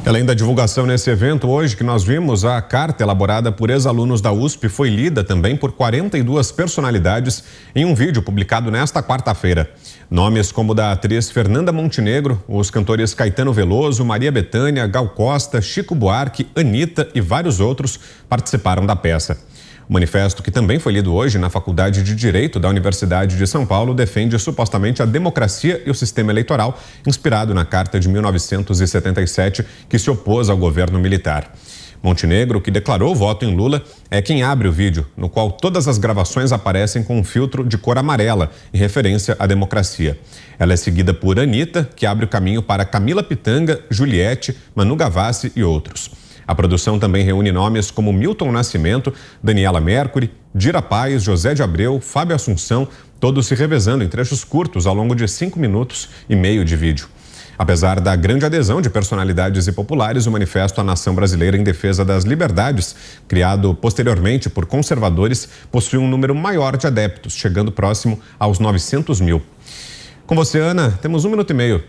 Além da divulgação nesse evento, hoje que nós vimos, a carta elaborada por ex-alunos da USP foi lida também por 42 personalidades em um vídeo publicado nesta quarta-feira. Nomes como da atriz Fernanda Montenegro, os cantores Caetano Veloso, Maria Bethânia, Gal Costa, Chico Buarque, Anitta e vários outros participaram da peça. O manifesto, que também foi lido hoje na Faculdade de Direito da Universidade de São Paulo, defende supostamente a democracia e o sistema eleitoral, inspirado na Carta de 1977, que se opôs ao governo militar. Montenegro, que declarou voto em Lula, é quem abre o vídeo, no qual todas as gravações aparecem com um filtro de cor amarela, em referência à democracia. Ela é seguida por Anitta, que abre o caminho para Camila Pitanga, Juliette, Manu Gavassi e outros. A produção também reúne nomes como Milton Nascimento, Daniela Mercury, Dira Paz, José de Abreu, Fábio Assunção, todos se revezando em trechos curtos ao longo de 5 minutos e meio de vídeo. Apesar da grande adesão de personalidades e populares, o Manifesto à Nação Brasileira em Defesa das Liberdades, criado posteriormente por conservadores, possui um número maior de adeptos, chegando próximo aos 900 mil. Com você, Ana, temos 1 minuto e meio.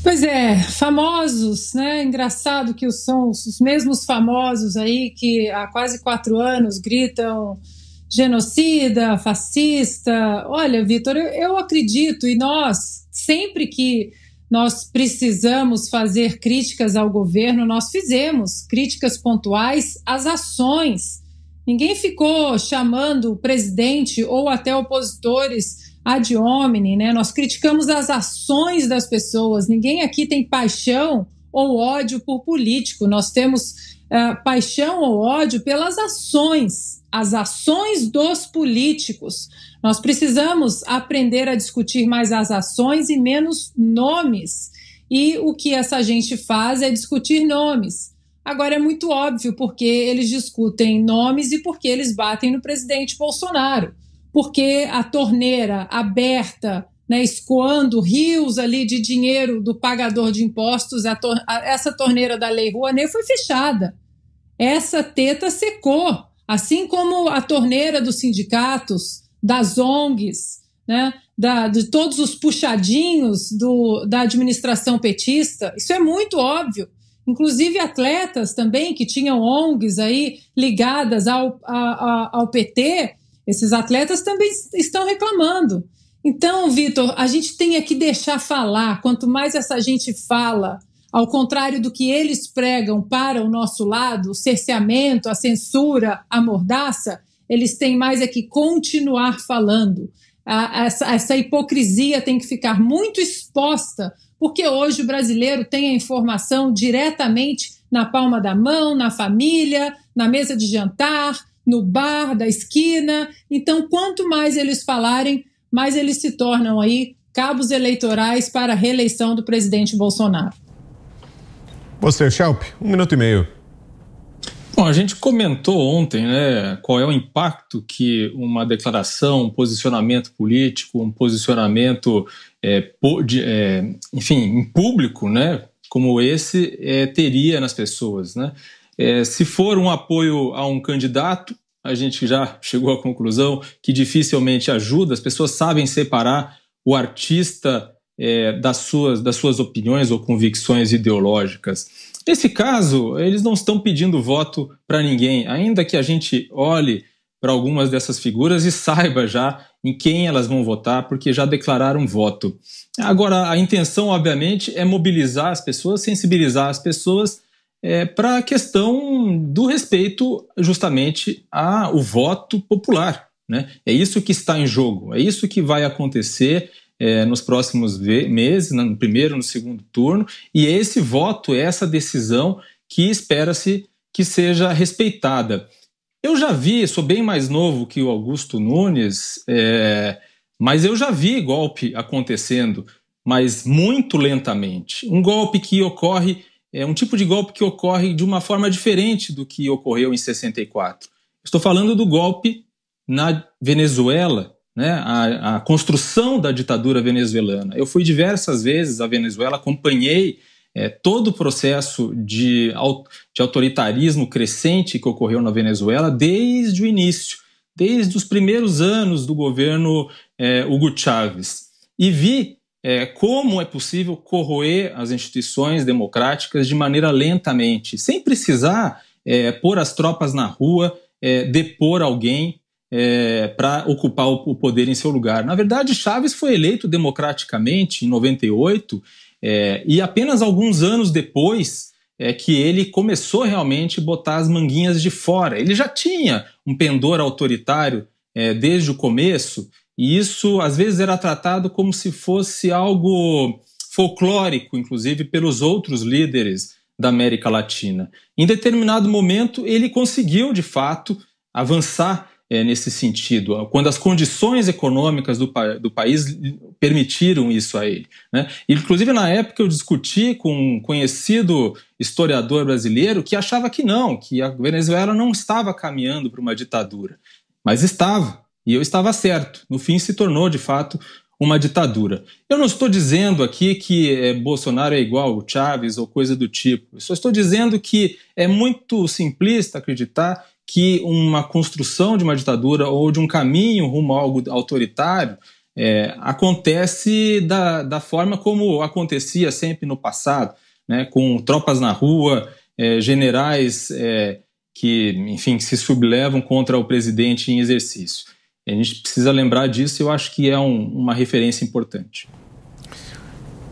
Pois é, famosos, né? Engraçado que são os mesmos famosos aí que há quase 4 anos gritam genocida, fascista. Olha, Vitor, eu acredito, e nós, sempre que nós precisamos fazer críticas ao governo, nós fizemos críticas pontuais às ações. Ninguém ficou chamando o presidente ou até opositores ad hominem, né? Nós criticamos as ações das pessoas. Ninguém aqui tem paixão ou ódio por político. Nós temos paixão ou ódio pelas ações, as ações dos políticos. Nós precisamos aprender a discutir mais as ações e menos nomes. E o que essa gente faz é discutir nomes. Agora é muito óbvio porque eles discutem nomes e porque eles batem no presidente Bolsonaro. Porque a torneira aberta, né, escoando rios ali de dinheiro do pagador de impostos, essa torneira da Lei Rouanet foi fechada. Essa teta secou, assim como a torneira dos sindicatos, das ONGs, né, de todos os puxadinhos da administração petista. Isso é muito óbvio. Inclusive atletas também que tinham ONGs aí ligadas ao PT, esses atletas também estão reclamando. Então, Vitor, a gente tem que deixar falar. Quanto mais essa gente fala, ao contrário do que eles pregam para o nosso lado, o cerceamento, a censura, a mordaça, eles têm mais que continuar falando. Essa hipocrisia tem que ficar muito exposta, porque hoje o brasileiro tem a informação diretamente na palma da mão, na família, na mesa de jantar, no bar da esquina. Então, quanto mais eles falarem, mais eles se tornam aí cabos eleitorais para a reeleição do presidente Bolsonaro. Você, Schelp, 1 minuto e meio. Bom, a gente comentou ontem, né, qual é o impacto que uma declaração, um posicionamento político, um posicionamento, enfim, em público, né, como esse, teria nas pessoas, né? Se for um apoio a um candidato, a gente já chegou à conclusão que dificilmente ajuda. As pessoas sabem separar o artista das suas opiniões ou convicções ideológicas. Nesse caso, eles não estão pedindo voto para ninguém, ainda que a gente olhe para algumas dessas figuras e saiba já em quem elas vão votar, porque já declararam voto. Agora, a intenção, obviamente, é mobilizar as pessoas, sensibilizar as pessoas para a questão do respeito justamente ao voto popular, né? É isso que está em jogo, é isso que vai acontecer nos próximos meses, no primeiro, no segundo turno, e esse voto, essa decisão que espera-se que seja respeitada. Eu já vi, sou bem mais novo que o Augusto Nunes, mas eu já vi golpe acontecendo, mas muito lentamente. Um golpe que ocorre, um tipo de golpe que ocorre de uma forma diferente do que ocorreu em 64. Estou falando do golpe na Venezuela, né, a construção da ditadura venezuelana. Eu fui diversas vezes à Venezuela, acompanhei todo o processo de autoritarismo crescente que ocorreu na Venezuela desde o início, desde os primeiros anos do governo Hugo Chávez. E vi como é possível corroer as instituições democráticas de maneira lentamente, sem precisar pôr as tropas na rua, depor alguém para ocupar o poder em seu lugar. Na verdade, Chávez foi eleito democraticamente em 98 e apenas alguns anos depois que ele começou realmente a botar as manguinhas de fora. Ele já tinha um pendor autoritário desde o começo, e isso às vezes era tratado como se fosse algo folclórico, inclusive pelos outros líderes da América Latina. Em determinado momento, ele conseguiu, de fato, avançar nesse sentido, quando as condições econômicas do país permitiram isso a ele, né? Inclusive, na época, eu discuti com um conhecido historiador brasileiro que achava que não, que a Venezuela não estava caminhando para uma ditadura, mas estava, e eu estava certo. No fim, se tornou, de fato, uma ditadura. Eu não estou dizendo aqui que Bolsonaro é igual ao Chávez ou coisa do tipo. Eu só estou dizendo que é muito simplista acreditar que uma construção de uma ditadura ou de um caminho rumo a algo autoritário acontece da forma como acontecia sempre no passado, né, com tropas na rua, generais que, enfim, se sublevam contra o presidente em exercício. A gente precisa lembrar disso e eu acho que é uma referência importante.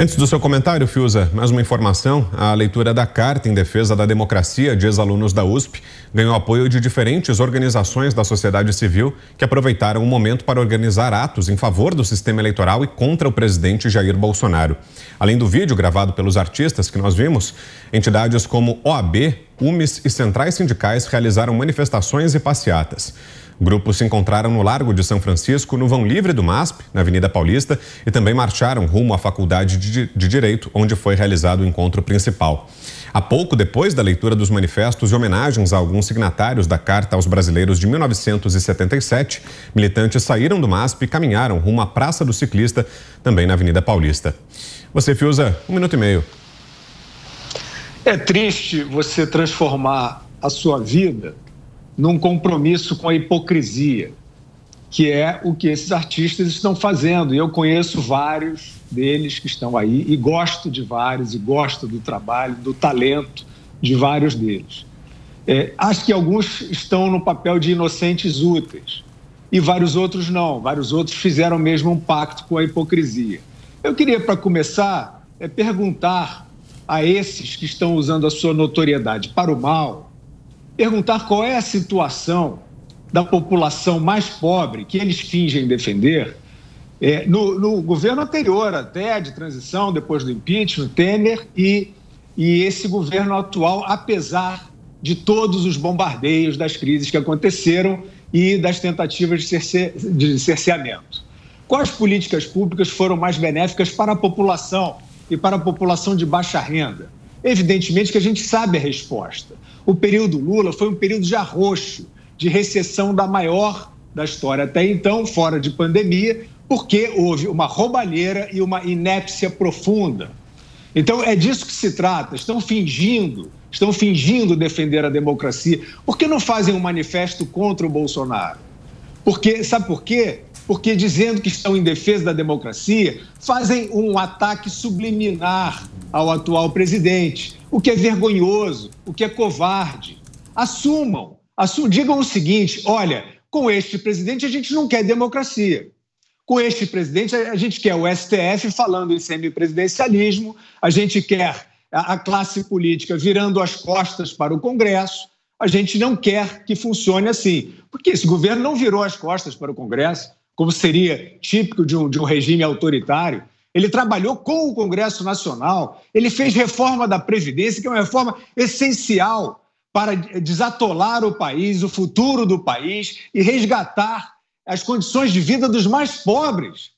Antes do seu comentário, Fiuza, mais uma informação. A leitura da Carta em Defesa da Democracia de ex-alunos da USP ganhou apoio de diferentes organizações da sociedade civil que aproveitaram o momento para organizar atos em favor do sistema eleitoral e contra o presidente Jair Bolsonaro. Além do vídeo gravado pelos artistas que nós vimos, entidades como OAB, UMES e centrais sindicais realizaram manifestações e passeatas. Grupos se encontraram no Largo de São Francisco, no vão livre do MASP, na Avenida Paulista, e também marcharam rumo à Faculdade de Direito, onde foi realizado o encontro principal. Há pouco depois da leitura dos manifestos e homenagens a alguns signatários da Carta aos Brasileiros de 1977, militantes saíram do MASP e caminharam rumo à Praça do Ciclista, também na Avenida Paulista. Você, Fiuza, 1 minuto e meio. É triste você transformar a sua vida num compromisso com a hipocrisia, que é o que esses artistas estão fazendo. E eu conheço vários deles que estão aí e gosto de vários, e gosto do trabalho, do talento de vários deles. Acho que alguns estão no papel de inocentes úteis e vários outros não. Vários outros fizeram mesmo um pacto com a hipocrisia. Eu queria, para começar, perguntar a esses que estão usando a sua notoriedade para o mal, perguntar qual é a situação da população mais pobre que eles fingem defender. No governo anterior, até de transição, depois do impeachment, Temer, e esse governo atual, apesar de todos os bombardeios das crises que aconteceram e das tentativas de cerceamento. Quais políticas públicas foram mais benéficas para a população e para a população de baixa renda? Evidentemente que a gente sabe a resposta. O período Lula foi um período de arroxo, de recessão da maior da história até então, fora de pandemia, porque houve uma roubalheira e uma inépcia profunda. Então, é disso que se trata. Estão fingindo defender a democracia. Por que não fazem um manifesto contra o Bolsonaro? Sabe por quê? Porque, dizendo que estão em defesa da democracia, fazem um ataque subliminar ao atual presidente, o que é vergonhoso, o que é covarde. Assumam, digam o seguinte: olha, com este presidente a gente não quer democracia. Com este presidente a gente quer o STF falando em semipresidencialismo, a gente quer a classe política virando as costas para o Congresso, a gente não quer que funcione assim. Porque esse governo não virou as costas para o Congresso, como seria típico de um regime autoritário. Ele trabalhou com o Congresso Nacional, ele fez reforma da Previdência, que é uma reforma essencial para desatolar o país, o futuro do país e resgatar as condições de vida dos mais pobres.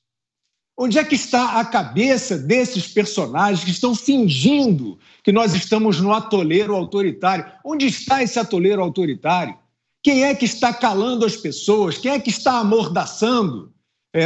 Onde é que está a cabeça desses personagens que estão fingindo que nós estamos no atoleiro autoritário? Onde está esse atoleiro autoritário? Quem é que está calando as pessoas? Quem é que está amordaçando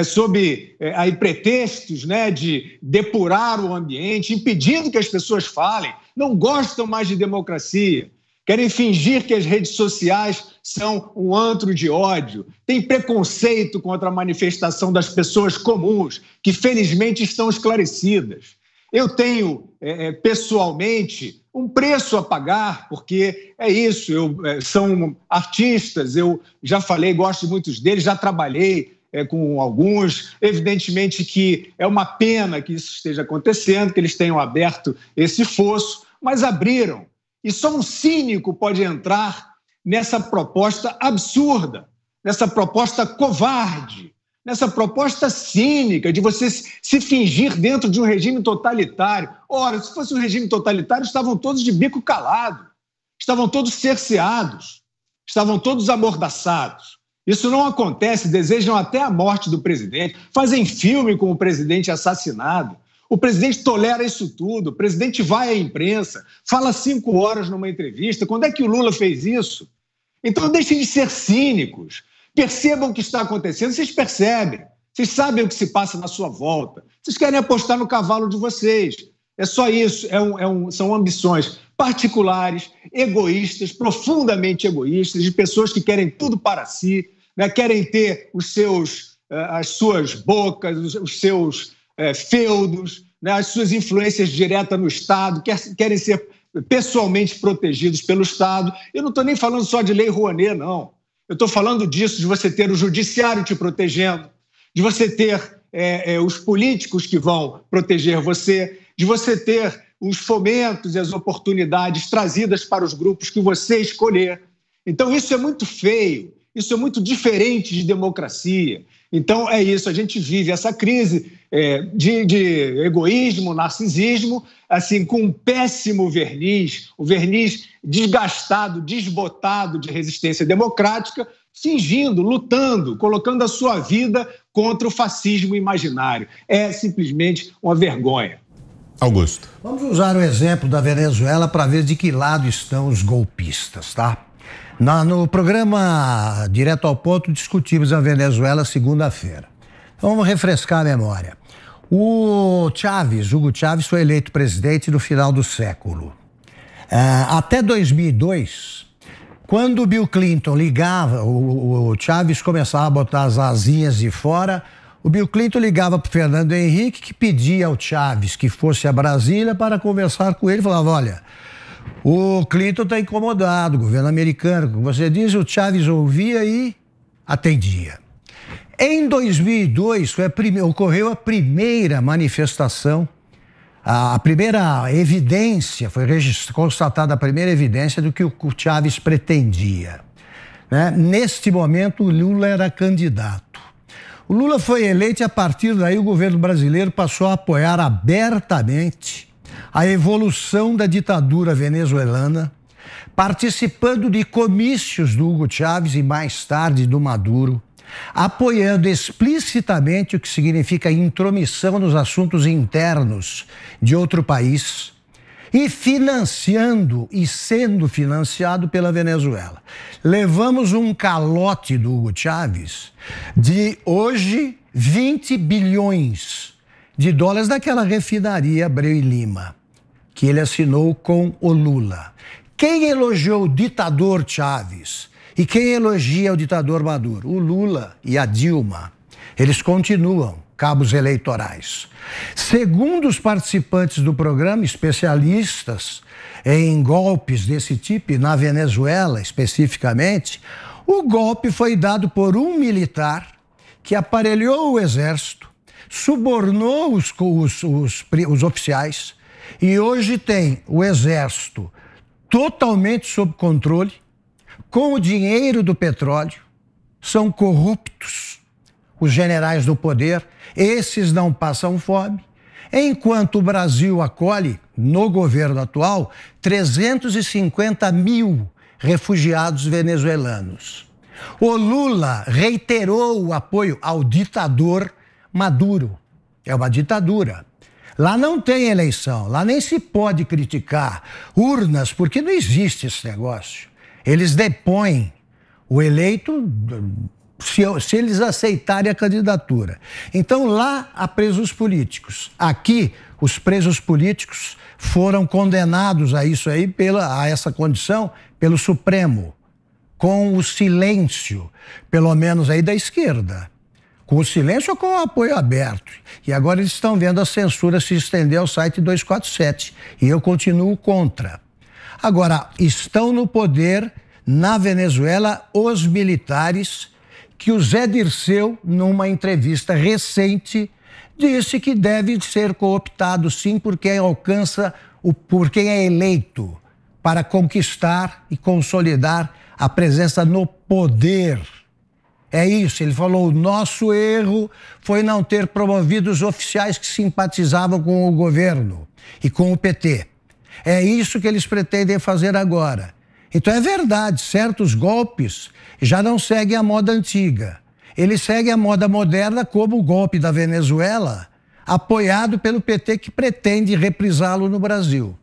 sob pretextos, né, de depurar o ambiente, impedindo que as pessoas falem? Não gostam mais de democracia. querem fingir que as redes sociais são um antro de ódio, tem preconceito contra a manifestação das pessoas comuns, que felizmente estão esclarecidas. Eu tenho, pessoalmente, um preço a pagar, porque é isso, são artistas, eu já falei, gosto de muitos deles, já trabalhei com alguns, evidentemente que é uma pena que isso esteja acontecendo, que eles tenham aberto esse fosso, mas abriram. E só um cínico pode entrar nessa proposta absurda, nessa proposta covarde, nessa proposta cínica de você se fingir dentro de um regime totalitário. Ora, se fosse um regime totalitário, estavam todos de bico calado, estavam todos cerceados, estavam todos amordaçados. Isso não acontece, desejam até a morte do presidente, fazem filme com o presidente assassinado. O presidente tolera isso tudo, o presidente vai à imprensa, fala 5 horas numa entrevista. Quando é que o Lula fez isso? Então deixem de ser cínicos, percebam o que está acontecendo, vocês percebem, vocês sabem o que se passa na sua volta, vocês querem apostar no cavalo de vocês. É só isso, são ambições particulares, egoístas, profundamente egoístas, de pessoas que querem tudo para si, né? Querem ter as suas bocas, os seus feudos, né? As suas influências diretas no Estado, querem ser pessoalmente protegidos pelo Estado. Eu não estou nem falando só de lei Rouanet, não. Eu estou falando disso, de você ter o judiciário te protegendo, de você ter os políticos que vão proteger você, de você ter os fomentos e as oportunidades trazidas para os grupos que você escolher. Então, isso é muito feio, isso é muito diferente de democracia. Então, é isso, a gente vive essa crise de egoísmo, narcisismo, assim, com um péssimo verniz, o verniz desgastado, desbotado de resistência democrática, fingindo, lutando, colocando a sua vida contra o fascismo imaginário. É simplesmente uma vergonha. Augusto. Vamos usar o exemplo da Venezuela para ver de que lado estão os golpistas, tá? No programa Direto ao Ponto, discutimos a Venezuela segunda-feira. Então, vamos refrescar a memória. O Hugo Chávez, foi eleito presidente no final do século. Até 2002, quando o Bill Clinton ligava, o Chávez começava a botar as asinhas de fora, o Bill Clinton ligava para o Fernando Henrique, que pedia ao Chávez que fosse a Brasília para conversar com ele. Falava, olha, o Clinton está incomodado, o governo americano, como você diz, o Chávez ouvia e atendia. Em 2002, ocorreu a primeira manifestação, a primeira evidência, foi constatada a primeira evidência do que o Chávez pretendia, né? Neste momento, o Lula era candidato. O Lula foi eleito e, a partir daí, o governo brasileiro passou a apoiar abertamente a evolução da ditadura venezuelana, participando de comícios do Hugo Chávez e, mais tarde, do Maduro, apoiando explicitamente o que significa intromissão nos assuntos internos de outro país e financiando e sendo financiado pela Venezuela. Levamos um calote do Hugo Chávez de, hoje, 20 bilhões de dólares daquela refinaria Abreu e Lima, que ele assinou com o Lula. Quem elogiou o ditador Chávez e quem elogia o ditador Maduro? O Lula e a Dilma. Eles continuam cabos eleitorais. Segundo os participantes do programa, especialistas em golpes desse tipo, na Venezuela especificamente, o golpe foi dado por um militar que aparelhou o exército, subornou os oficiais e hoje tem o exército totalmente sob controle, com o dinheiro do petróleo. São corruptos os generais do poder, esses não passam fome, enquanto o Brasil acolhe, no governo atual, 350 mil refugiados venezuelanos. O Lula reiterou o apoio ao ditador Maduro. É uma ditadura. Lá não tem eleição, lá nem se pode criticar urnas, porque não existe esse negócio. Eles depõem o eleito se eles aceitarem a candidatura. Então lá há presos políticos. Aqui os presos políticos foram condenados a isso aí, a essa condição, pelo Supremo, com o silêncio, pelo menos aí da esquerda. Com o silêncio ou com o apoio aberto. E agora eles estão vendo a censura se estender ao site 247. E eu continuo contra. Agora, estão no poder, na Venezuela, os militares que o Zé Dirceu, numa entrevista recente, disse que deve ser cooptado, sim, por quem por quem é eleito para conquistar e consolidar a presença no poder. É isso, ele falou, o nosso erro foi não ter promovido os oficiais que simpatizavam com o governo e com o PT. É isso que eles pretendem fazer agora. Então é verdade, certos golpes já não seguem a moda antiga. Eles seguem a moda moderna, como o golpe da Venezuela, apoiado pelo PT, que pretende reprisá-lo no Brasil.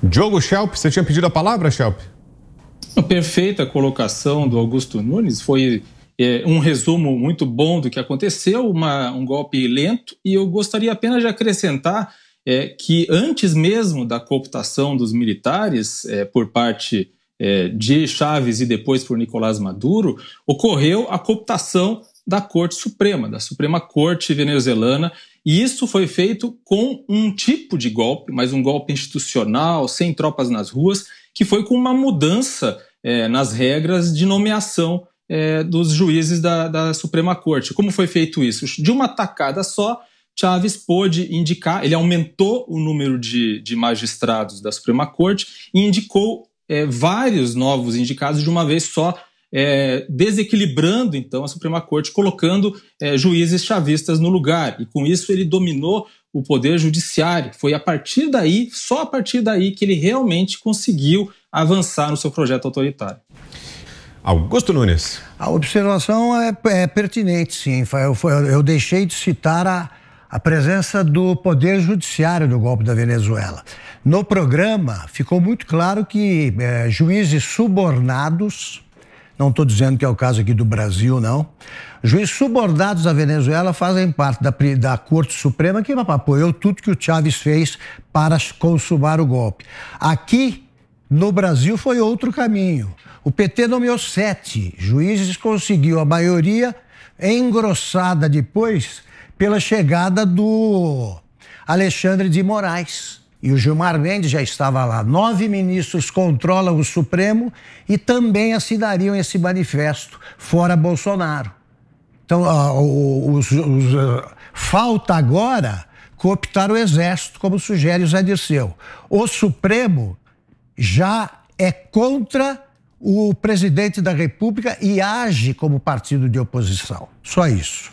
Diogo Schelp, você tinha pedido a palavra, Schelp? A perfeita colocação do Augusto Nunes, foi um resumo muito bom do que aconteceu, um golpe lento, e eu gostaria apenas de acrescentar que antes mesmo da cooptação dos militares por parte de Chávez e depois por Nicolás Maduro, ocorreu a cooptação da Corte Suprema, da Suprema Corte venezuelana, e isso foi feito com um tipo de golpe, mas um golpe institucional, sem tropas nas ruas, que foi com uma mudança nas regras de nomeação dos juízes da Suprema Corte. Como foi feito isso? De uma tacada só, Chávez pôde indicar, ele aumentou o número de magistrados da Suprema Corte e indicou vários novos indicados de uma vez só, desequilibrando então a Suprema Corte, colocando juízes chavistas no lugar. E com isso ele dominou o poder judiciário. Foi a partir daí, só a partir daí, que ele realmente conseguiu avançar no seu projeto autoritário. Augusto Nunes. A observação é pertinente, sim. Eu deixei de citar a presença do poder judiciário no golpe da Venezuela. No programa, ficou muito claro que juízes subornados, não estou dizendo que é o caso aqui do Brasil, não, juízes subornados da Venezuela fazem parte da Corte Suprema, que apoiou tudo que o Chávez fez para consumar o golpe. Aqui, no Brasil, foi outro caminho. O PT nomeou 7 juízes, conseguiu a maioria, engrossada depois pela chegada do Alexandre de Moraes. E o Gilmar Mendes já estava lá. 9 ministros controlam o Supremo e também assinariam esse manifesto, fora Bolsonaro. Então, falta agora cooptar o Exército, como sugere o Zé Dirceu. O Supremo já é contra o presidente da República e age como partido de oposição. Só isso.